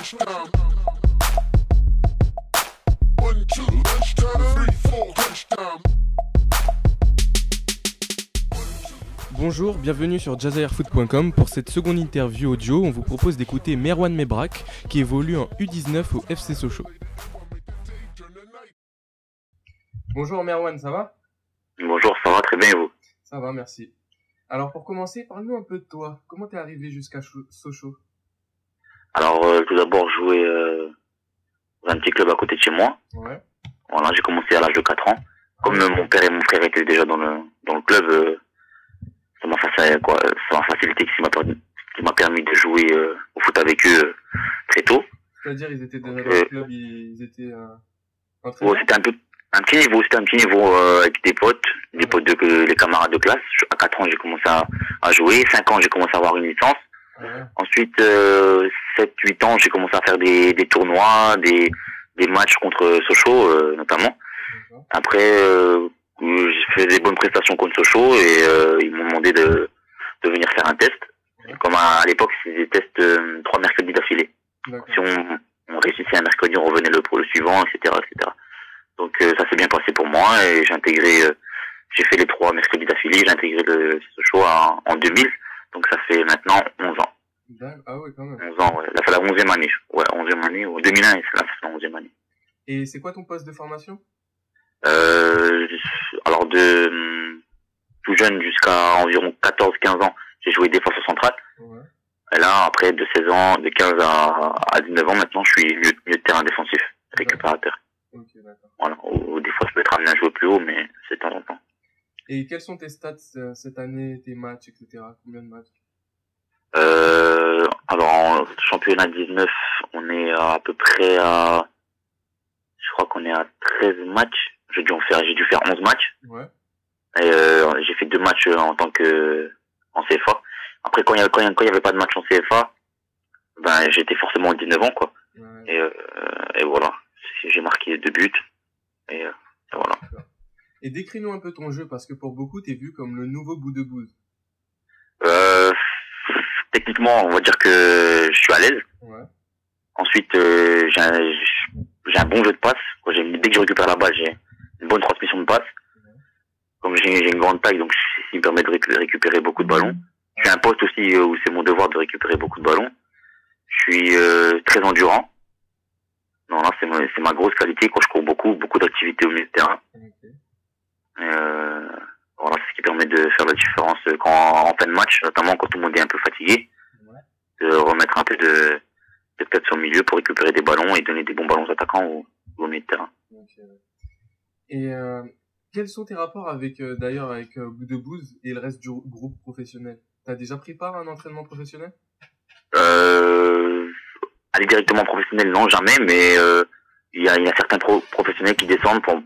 touchdown. 1, 2, touchdown. 3, 4, touchdown. Bonjour, bienvenue sur jazzairfoot.com. Pour cette seconde interview audio, on vous propose d'écouter Merwan Mebrak qui évolue en U19 au FC Sochaux. Bonjour Merwan, ça va ? Bonjour, ça va très bien et vous ? Ça va, merci. Alors pour commencer, parle-nous un peu de toi. Comment t'es arrivé jusqu'à Sochaux ? Alors tout d'abord, je jouais dans un petit club à côté de chez moi. Ouais. Voilà, j'ai commencé à l'âge de 4 ans. Comme mon père et mon frère étaient déjà dans le club, ça m'a facilité, qui m'a permis de jouer au foot avec eux très tôt. C'est-à-dire ils étaient déjà dans le club, ils étaient entraîneurs ? Ouais, c'était un petit niveau avec des potes les camarades de classe. À 4 ans, j'ai commencé à jouer. 5 ans, j'ai commencé à avoir une licence. Ouais. Ensuite, 7-8 ans, j'ai commencé à faire des tournois, des matchs contre Sochaux, notamment. D'accord. Après, j'ai fait des bonnes prestations contre Sochaux et ils m'ont demandé de venir faire un test. Ouais. Comme à l'époque, c'était des tests 3 mercredis d'affilée. D'accord. Si on réussissait un mercredi, on revenait le suivant, etc., etc. Donc ça s'est bien passé pour moi et j'ai fait les 3 mercredis d'affilée, j'ai intégré le Sochaux en 2000, donc ça fait maintenant 11 ans. Ah ouais, quand même. 11 ans, ouais. Là, c'est la 11e année. Ouais, 11e année, ou 2001, là, ça fait la 11e année. Et c'est quoi ton poste de formation ? Alors tout jeune jusqu'à environ 14-15 ans, j'ai joué défenseur central. Ouais. Et là, après de 16 ans, de 15 à 19 ans, maintenant, je suis milieu de terrain défensif, récupérateur. Ok, d'accord. Voilà. Ou des fois, je peux être amené à jouer plus haut, mais c'est de temps en temps. Et quels sont tes stats cette année, tes matchs, etc. Combien de matchs ? Alors, en championnat 19, on est à peu près je crois qu'on est à 13 matchs. J'ai dû faire 11 matchs. Ouais. Et, j'ai fait 2 matchs en CFA. Après, quand il y avait pas de match en CFA, ben, j'étais forcément à 19 ans, quoi. Ouais. Et voilà. J'ai marqué 2 buts. Et voilà. Et décris-nous un peu ton jeu, parce que pour beaucoup, t'es vu comme le nouveau Boudebouz. Techniquement, on va dire que je suis à l'aise. Ouais. Ensuite, j'ai un bon jeu de passe. Dès que je récupère la balle, j'ai une bonne transmission de passe. Ouais. Comme j'ai une grande taille, donc ce qui me permet de récupérer beaucoup de ballons. J'ai un poste aussi où c'est mon devoir de récupérer beaucoup de ballons. Je suis très endurant. Non, là, c'est ma grosse qualité. Quand je cours beaucoup d'activités au milieu de terrain. Okay. Voilà, c'est ce qui permet de faire la différence en fin de match, notamment quand tout le monde est un peu fatigué. Ouais. De remettre un peu de tête sur le milieu pour récupérer des ballons et donner des bons ballons aux attaquants ou au milieu de terrain. Okay. Et quels sont tes rapports avec Boudebouz et le reste du groupe professionnel ? T'as déjà pris part à un entraînement professionnel ? Aller directement professionnel, non, jamais, mais il y a certains professionnels qui descendent pour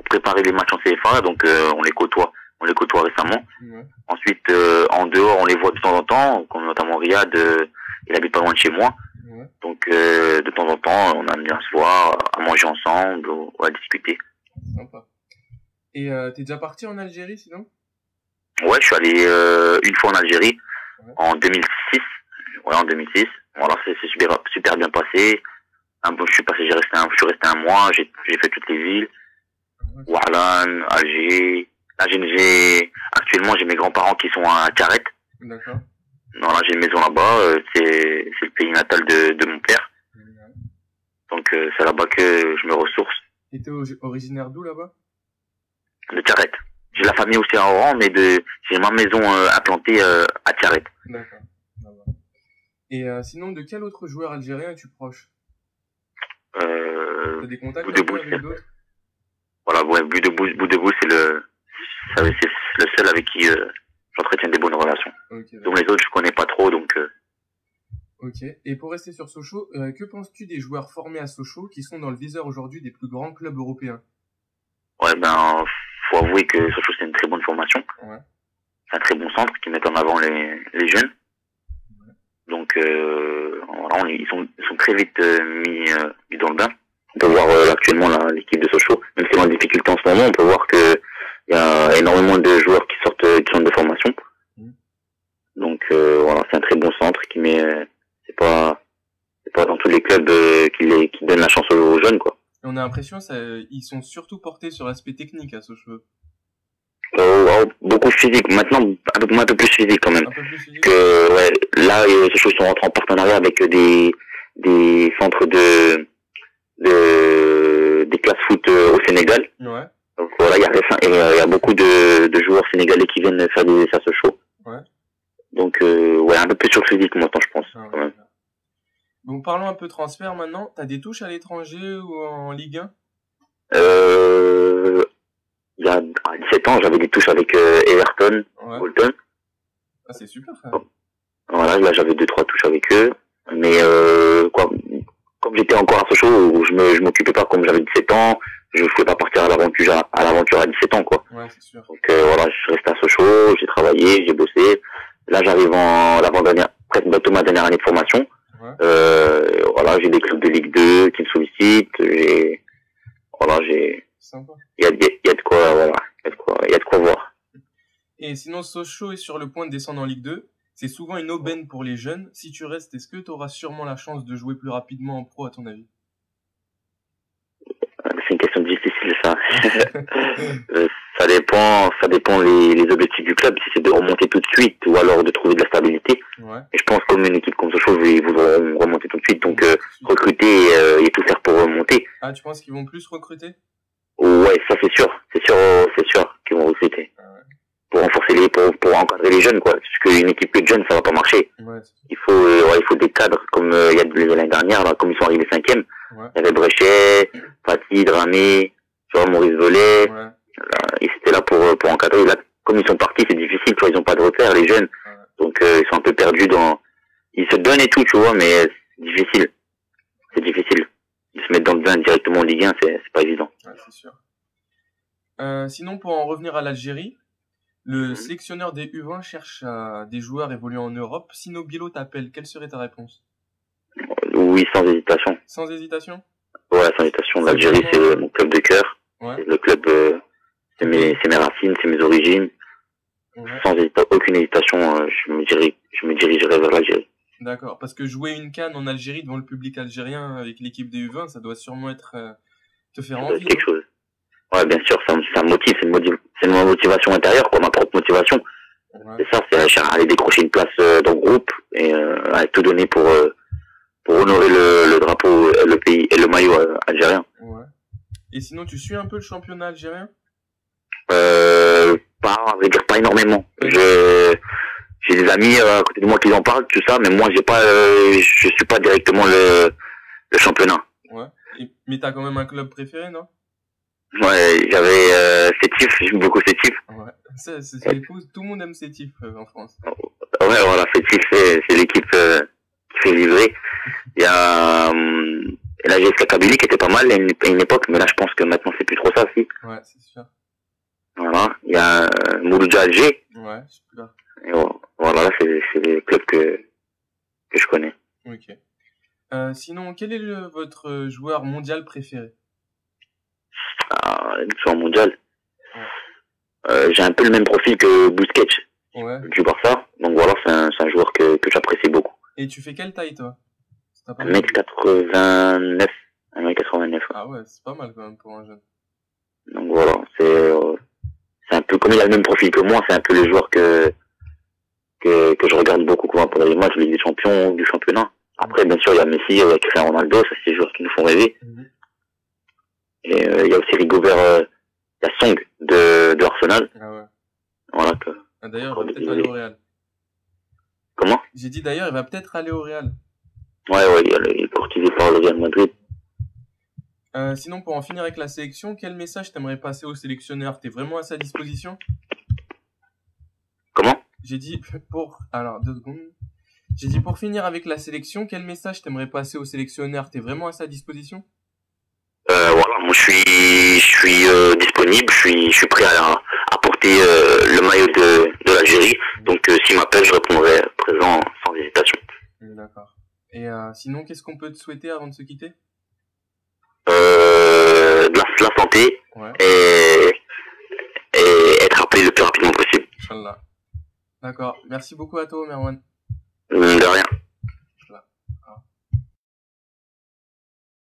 préparer les matchs en CFA, donc on les côtoie récemment. Ouais. Ensuite, en dehors, on les voit de temps en temps, comme notamment Riyad, il habite pas loin de chez moi. Ouais. Donc de temps en temps, on aime bien se voir, à manger ensemble, ou à discuter. Sympa. Et t'es déjà parti en Algérie, sinon ? Ouais, je suis allé une fois en Algérie, Ouais. en 2006. Ouais, en 2006. Voilà, c'est super bien passé. Je suis resté un mois, j'ai fait toutes les villes. Ouais. Ouarlan, Alger. Là, actuellement, j'ai mes grands-parents qui sont à Carrette. D'accord. Voilà, j'ai une maison là-bas, c'est le pays natal de mon père. Ouais. Donc, c'est là-bas que je me ressource. Et t'es originaire d'où, là-bas ? De Carrette. J'ai la famille aussi à Oran, mais j'ai ma maison implantée à Carrette. D'accord. Et sinon, de quel autre joueur algérien es-tu proche ? T'as des contacts Boudebouz, avec d'autres ? voilà, ouais, Boudebouz, c'est le seul avec qui j'entretiens des bonnes relations. Okay, Donc les autres, je connais pas trop, donc. Ok. Et pour rester sur Sochaux, que penses-tu des joueurs formés à Sochaux qui sont dans le viseur aujourd'hui des plus grands clubs européens ? Ouais, faut avouer que Sochaux, c'est une très bonne formation. Ouais. C'est un très bon centre qui met en avant les jeunes. Ouais. Donc, voilà, ils sont très vite mis dans le bain. On peut voir actuellement l'équipe de Sochaux, même si c'est en difficulté en ce moment, on peut voir que il y a énormément de joueurs qui sortent de formation. Donc voilà, c'est un très bon centre qui met, c'est pas dans tous les les clubs qui donnent la chance aux jeunes, quoi. Et on a l'impression ils sont surtout portés sur l'aspect technique à Sochaux. Beaucoup physique. Maintenant, un peu plus physique quand même. Un peu plus physique. Que ouais, là, ces choses sont rentrées en partenariat avec des centres des classes foot au Sénégal. Ouais. Donc voilà, il y a beaucoup de joueurs sénégalais qui viennent faire des essais à Sochaux. Ouais. Donc ouais, un peu plus sur le physique maintenant, je pense. Ah, quand même. Donc parlons un peu transfert maintenant. T'as des touches à l'étranger ou en Ligue 1? Il y a 17 ans, j'avais des touches avec Everton, Ouais. Bolton. Ah, c'est super ça. Voilà, là j'avais 2-3 touches avec eux. Mais comme j'étais encore à Sochaux, je m'occupais pas, comme j'avais 17 ans, je pouvais pas partir à l'aventure à 17 ans, quoi. Ouais, c'est sûr. Donc voilà, je suis resté à Sochaux, j'ai travaillé, j'ai bossé. Là j'arrive en l'avant-dernière, presque bientôt ma dernière année de formation. Ouais. Voilà, j'ai des clubs de Ligue 2 qui me sollicitent, Sympa. il y a de quoi, voilà, il y a de quoi voir. Et sinon, Sochaux est sur le point de descendre en Ligue 2. C'est souvent une aubaine pour les jeunes. Si tu restes, est-ce que tu auras sûrement la chance de jouer plus rapidement en pro, à ton avis? C'est une question difficile, ça. Ça dépend les objectifs du club, si c'est de remonter tout de suite ou alors de trouver de la stabilité. Ouais. Et je pense comme une équipe comme Sochaux, ils voudront remonter tout de suite, donc recruter et tout faire pour remonter. Ah, tu penses qu'ils vont plus recruter? Ouais, ça c'est sûr qu'ils vont recruter. Ah ouais. Pour renforcer pour encadrer les jeunes, quoi. Parce qu'une équipe de jeunes, ça va pas marcher. Ouais, Il faut des cadres, comme il y a l'année dernière, là, comme ils sont arrivés 5e. ouais. Il y avait Bréchet, Fatih, Dramé, tu vois, Maurice Vollet. Ouais. Ils étaient là pour encadrer. Là, comme ils sont partis, c'est difficile, tu vois, ils ont pas de repères, les jeunes. Ouais. Donc, ils sont un peu perdus ils se donnent et tout, tu vois, mais c'est difficile. C'est difficile. Ils se mettent dans le bain directement en Ligue 1, c'est pas évident. Ouais, c'est sûr. Sinon, pour en revenir à l'Algérie, le sélectionneur des U20 cherche des joueurs évoluant en Europe. Si Nobilo t'appelle, quelle serait ta réponse? Oui, sans hésitation. Sans hésitation? Ouais, sans hésitation. L'Algérie, c'est mon club de cœur. Ouais. C'est le club, c'est mes racines, c'est mes origines. Ouais. Aucune hésitation, je me dirigerai vers l'Algérie. D'accord. Parce que jouer une CAN en Algérie devant le public algérien avec l'équipe des U20, ça doit sûrement être te faire envie. Quelque chose. Ouais, bien sûr, ça me motive, c'est ma motivation intérieure, quoi, ma propre motivation. Ouais. C'est ça, c'est aller décrocher une place dans le groupe et à tout donner pour honorer le drapeau, le pays et le maillot algérien. Ouais. Et sinon, tu suis un peu le championnat algérien? À vrai dire, pas énormément. J'ai des amis à côté de moi qui en parlent, tout ça, mais moi je suis pas directement le championnat. Ouais. Mais t'as quand même un club préféré, non? Ouais, j'avais Sétif, j'aime beaucoup Sétif. Ouais. Tout le monde aime Sétif en France. Ouais, voilà, Sétif, c'est l'équipe qui fait vibrer. Il y a la GSK Kabylie qui était pas mal à une époque, mais là je pense que maintenant c'est plus trop ça aussi. Ouais, c'est sûr. Voilà, il y a Mouloudia Alger. Ouais, super. Et voilà, là c'est les clubs que je connais. Ok. Sinon, quel est votre joueur mondial préféré? Sur le mondial. Ouais. J'ai un peu le même profil que Busquets. Ouais. Du Barça. Donc voilà, c'est un joueur que j'apprécie beaucoup. Et tu fais quelle taille, toi? 1m89. 1m89. Ah ouais, c'est pas mal quand même pour un jeune. Donc voilà, c'est un peu, comme il a le même profil que moi, c'est un peu le joueur que je regarde beaucoup pendant les matchs de Ligue des Champions, du championnat. Après, bien sûr, il y a Messi, il y a Cristiano Ronaldo, ça c'est des joueurs qui nous font rêver. Et il y a aussi Rigobert, il y a Song de Arsenal. Ah ouais. Voilà d'ailleurs, il va peut-être aller au Real. Comment? J'ai dit d'ailleurs, il va peut-être aller au Real. Ouais, il est courtisé par le Real Madrid. Sinon, pour en finir avec la sélection, quel message t'aimerais passer au sélectionneur? T'es vraiment à sa disposition? Comment? J'ai dit alors 2 secondes. J'ai dit pour finir avec la sélection, quel message t'aimerais passer au sélectionneur? T'es vraiment à sa disposition? Voilà, moi je suis disponible, je suis prêt à porter le maillot de l'Algérie. Donc s'il m'appelle, je répondrai présent sans hésitation. D'accord. Et sinon, qu'est-ce qu'on peut te souhaiter avant de se quitter? De la santé. Ouais. Et être appelé le plus rapidement possible. Inch'Allah. D'accord. Merci beaucoup à toi, Merwan. De rien. Voilà.